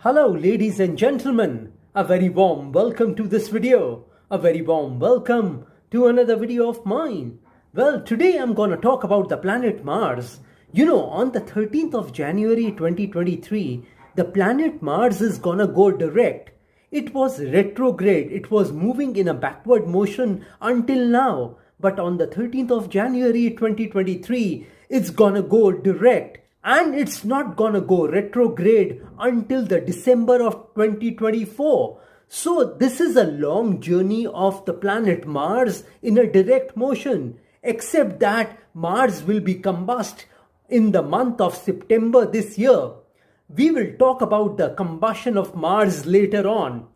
Hello ladies and gentlemen, a very warm welcome to this video, a very warm welcome to another video of mine. Well, today I'm gonna talk about the planet Mars. You know, on the 13th of January 2023, the planet Mars is gonna go direct. It was retrograde, it was moving in a backward motion until now, but on the 13th of January 2023, it's gonna go direct. And it's not gonna go retrograde until the December of 2024. So this is a long journey of the planet Mars in a direct motion, except that Mars will be combust in the month of September this year. We will talk about the combustion of Mars later on.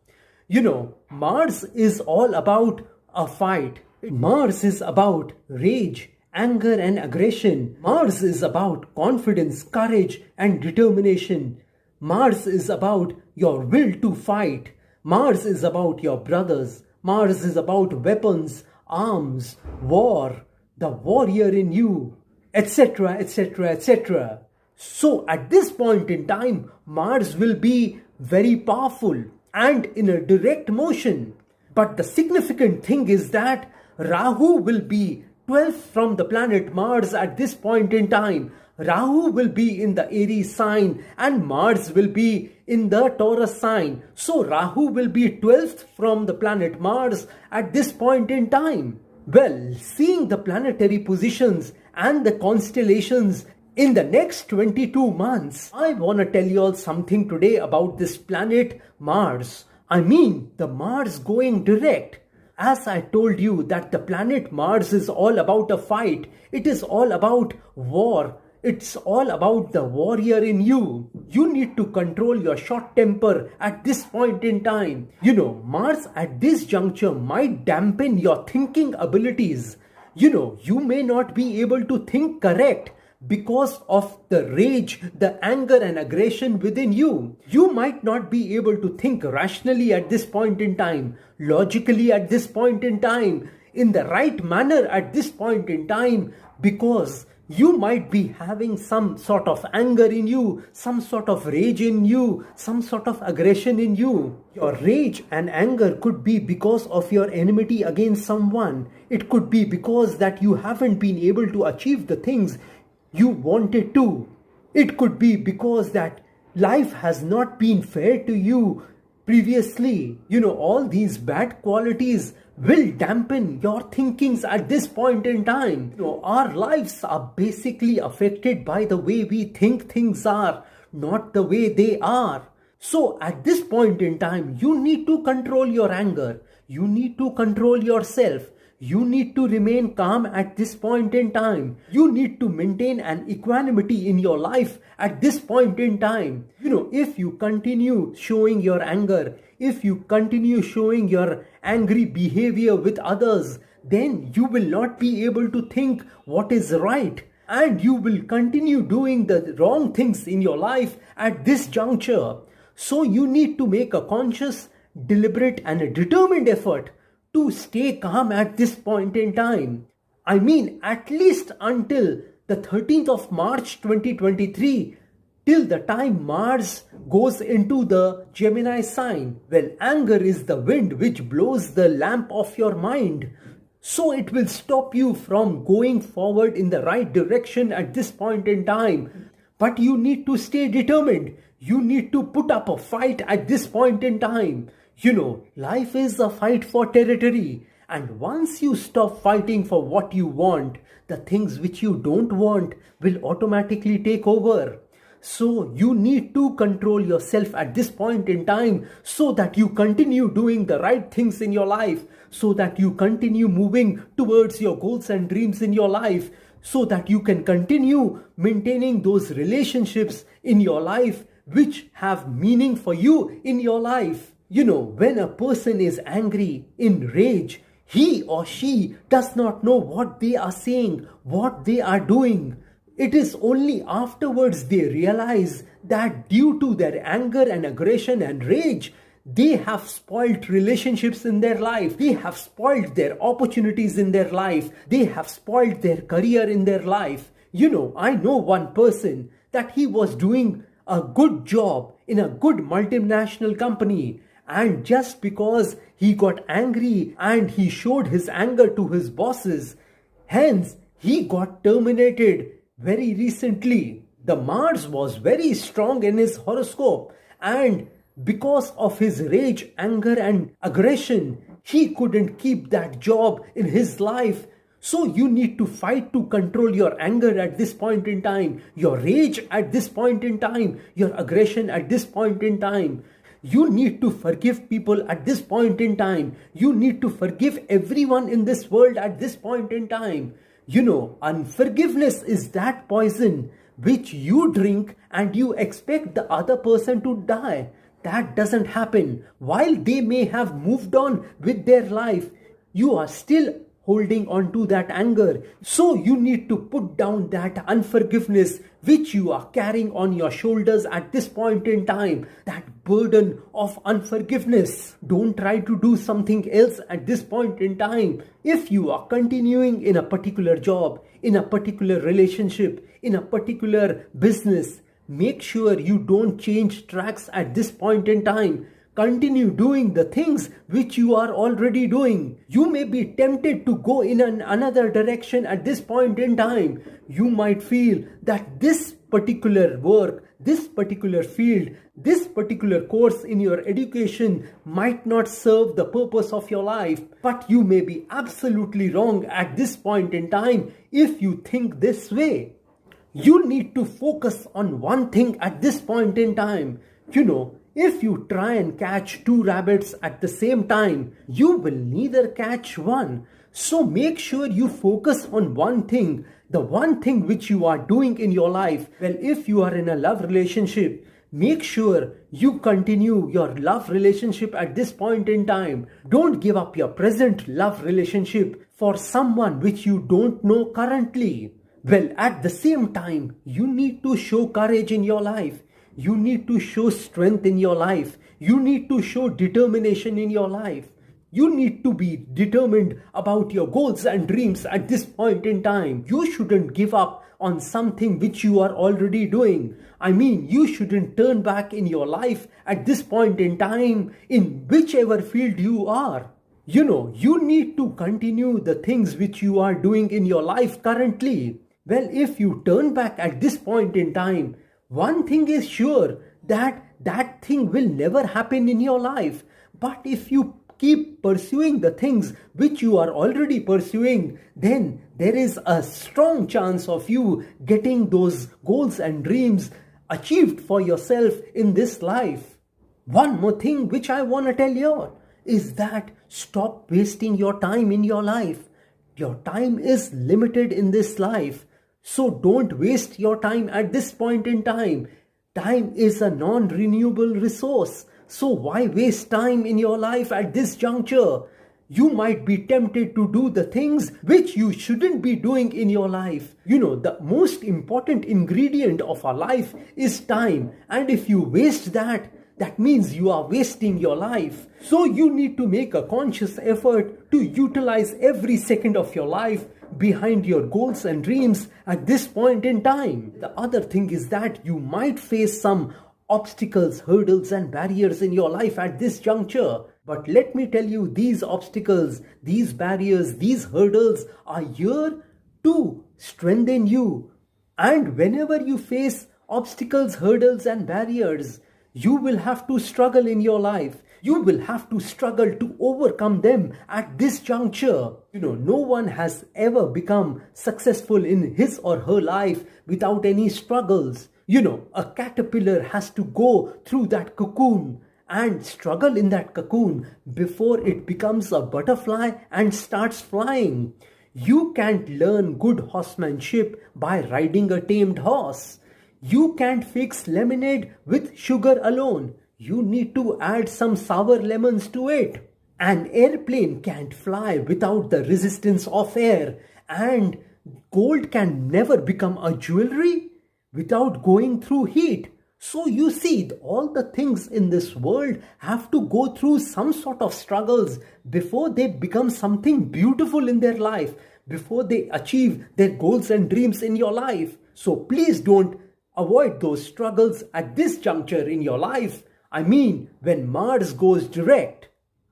You know, Mars is all about a fight. Mars is about rage, anger and aggression. Mars is about confidence, courage and determination. Mars is about your will to fight. Mars is about your brothers. Mars is about weapons, arms, war, the warrior in you, etc., etc., etc. So at this point in time, Mars will be very powerful and in a direct motion. But the significant thing is that Rahu will be 12th from the planet Mars at this point in time. Rahu will be in the Aries sign and Mars will be in the Taurus sign. So Rahu will be 12th from the planet Mars at this point in time. Well, seeing the planetary positions and the constellations in the next 22 months, I want to tell you all something today about this planet Mars. I mean, the Mars going direct. As I told you that the planet Mars is all about a fight, it is all about war, it's all about the warrior in you. You need to control your short temper at this point in time. You know, Mars at this juncture might dampen your thinking abilities. You know, you may not be able to think correct because of the rage, the anger and aggression within you. You might not be able to think rationally at this point in time, logically at this point in time, in the right manner at this point in time, because you might be having some sort of anger in you, some sort of rage in you, some sort of aggression in you. Your rage and anger could be because of your enmity against someone. It could be because that you haven't been able to achieve the things you wanted to. It could be because that life has not been fair to you previously. You know, all these bad qualities will dampen your thinkings at this point in time. You know, our lives are basically affected by the way we think things are, not the way they are. So at this point in time, you need to control your anger. You need to control yourself. You need to remain calm at this point in time. You need to maintain an equanimity in your life at this point in time. You know, if you continue showing your anger, if you continue showing your angry behavior with others, then you will not be able to think what is right. And you will continue doing the wrong things in your life at this juncture. So you need to make a conscious, deliberate and a determined effort to stay calm at this point in time. I mean, at least until the 13th of March 2023, till the time Mars goes into the Gemini sign. Well, anger is the wind which blows the lamp of your mind. So it will stop you from going forward in the right direction at this point in time. But you need to stay determined. You need to put up a fight at this point in time. You know, life is a fight for territory, and once you stop fighting for what you want, the things which you don't want will automatically take over. So you need to control yourself at this point in time so that you continue doing the right things in your life, so that you continue moving towards your goals and dreams in your life, so that you can continue maintaining those relationships in your life which have meaning for you in your life. You know, when a person is angry, in rage, he or she does not know what they are saying, what they are doing. It is only afterwards they realize that due to their anger and aggression and rage, they have spoiled relationships in their life. They have spoiled their opportunities in their life. They have spoiled their career in their life. You know, I know one person that he was doing a good job in a good multinational company, and just because he got angry and he showed his anger to his bosses, hence he got terminated very recently. The Mars was very strong in his horoscope, and because of his rage, anger and aggression, he couldn't keep that job in his life. So you need to fight to control your anger at this point in time, your rage at this point in time, your aggression at this point in time. You need to forgive people at this point in time. You need to forgive everyone in this world at this point in time. You know, unforgiveness is that poison which you drink and you expect the other person to die. That doesn't happen. While they may have moved on with their life, you are still holding on to that anger. So you need to put down that unforgiveness which you are carrying on your shoulders at this point in time. That burden of unforgiveness. Don't try to do something else at this point in time. If you are continuing in a particular job, in a particular relationship, in a particular business, make sure you don't change tracks at this point in time. Continue doing the things which you are already doing. You may be tempted to go in another direction at this point in time. You might feel that this particular work, this particular field, this particular course in your education might not serve the purpose of your life. But you may be absolutely wrong at this point in time if you think this way. You need to focus on one thing at this point in time. You know, if you try and catch two rabbits at the same time, you will neither catch one. So make sure you focus on one thing, the one thing which you are doing in your life. Well, if you are in a love relationship, make sure you continue your love relationship at this point in time. Don't give up your present love relationship for someone which you don't know currently. Well, at the same time, you need to show courage in your life. You need to show strength in your life. You need to show determination in your life. You need to be determined about your goals and dreams at this point in time. You shouldn't give up on something which you are already doing. I mean, you shouldn't turn back in your life at this point in time in whichever field you are. You know, you need to continue the things which you are doing in your life currently. Well, if you turn back at this point in time, one thing is sure, that thing will never happen in your life. But if you keep pursuing the things which you are already pursuing, then there is a strong chance of you getting those goals and dreams achieved for yourself in this life. One more thing which I want to tell you is that stop wasting your time in your life. Your time is limited in this life. So don't waste your time at this point in time. Time is a non-renewable resource. So why waste time in your life at this juncture? You might be tempted to do the things which you shouldn't be doing in your life. You know, the most important ingredient of our life is time. And if you waste that, that means you are wasting your life. So you need to make a conscious effort to utilize every second of your life behind your goals and dreams at this point in time. The other thing is that you might face some obstacles, hurdles and barriers in your life at this juncture. But let me tell you, these obstacles, these barriers, these hurdles are here to strengthen you. And whenever you face obstacles, hurdles and barriers, you will have to struggle in your life. You will have to struggle to overcome them at this juncture. You know, no one has ever become successful in his or her life without any struggles. You know, a caterpillar has to go through that cocoon and struggle in that cocoon before it becomes a butterfly and starts flying. You can't learn good horsemanship by riding a tamed horse. You can't fix lemonade with sugar alone. You need to add some sour lemons to it. An airplane can't fly without the resistance of air. And gold can never become a jewelry without going through heat. So you see, all the things in this world have to go through some sort of struggles before they become something beautiful in their life, before they achieve their goals and dreams in your life. So please don't avoid those struggles at this juncture in your life, I mean when Mars goes direct,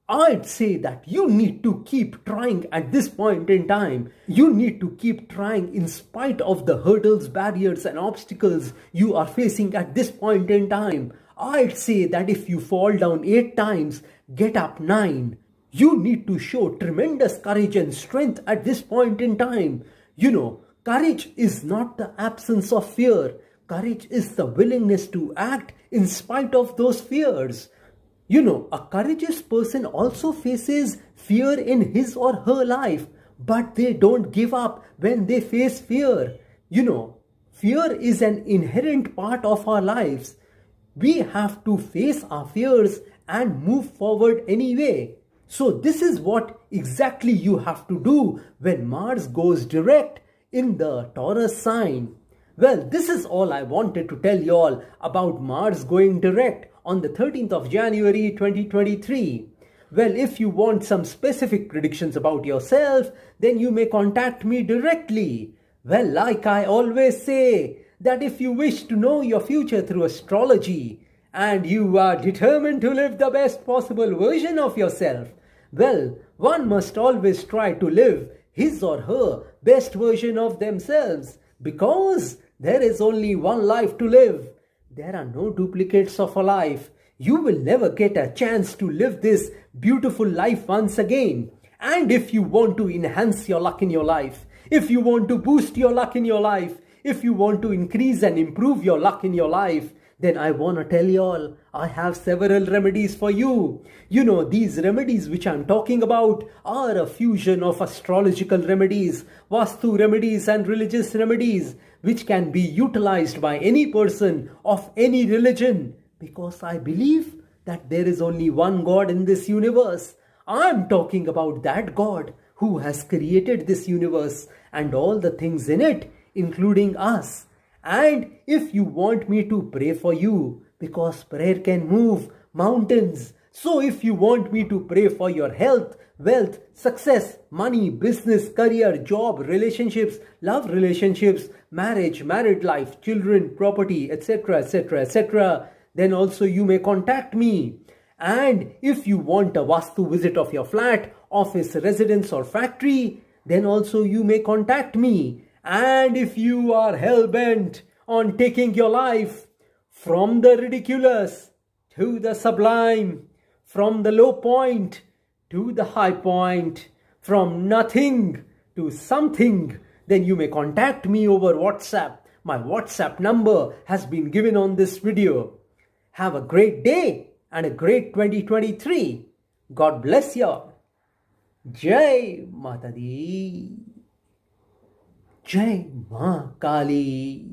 I'd say that you need to keep trying at this point in time. You need to keep trying in spite of the hurdles, barriers and obstacles you are facing at this point in time. I'd say that if you fall down 8 times, get up 9. You need to show tremendous courage and strength at this point in time. Courage is not the absence of fear. Courage is the willingness to act in spite of those fears. A courageous person also faces fear in his or her life, but they don't give up when they face fear. Fear is an inherent part of our lives. We have to face our fears and move forward anyway. So this is what exactly you have to do when Mars goes direct in the Taurus sign. Well, this is all I wanted to tell you all about Mars going direct on the 13th of January 2023. Well, if you want some specific predictions about yourself, then you may contact me directly. Well, like I always say, that if you wish to know your future through astrology, and you are determined to live the best possible version of yourself, well, one must always try to live his or her best version of themselves, because there is only one life to live. There are no duplicates of a life. You will never get a chance to live this beautiful life once again. And if you want to enhance your luck in your life, if you want to boost your luck in your life, if you want to increase and improve your luck in your life, then I want to tell you all, I have several remedies for you. These remedies which I'm talking about are a fusion of astrological remedies, Vastu remedies and religious remedies, which can be utilized by any person of any religion. Because I believe that there is only one God in this universe. I'm talking about that God who has created this universe and all the things in it, including us. And if you want me to pray for you, because prayer can move mountains. So if you want me to pray for your health, wealth, success, money, business, career, job, relationships, love relationships, marriage, married life, children, property, etc., etc., etc., then also you may contact me. And if you want a Vastu visit of your flat, office, residence or factory, then also you may contact me. And if you are hell-bent on taking your life from the ridiculous to the sublime, from the low point to the high point, from nothing to something, then you may contact me over WhatsApp. My WhatsApp number has been given on this video. Have a great day and a great 2023. God bless you. Jai Mata Di. Jai Ma Kali.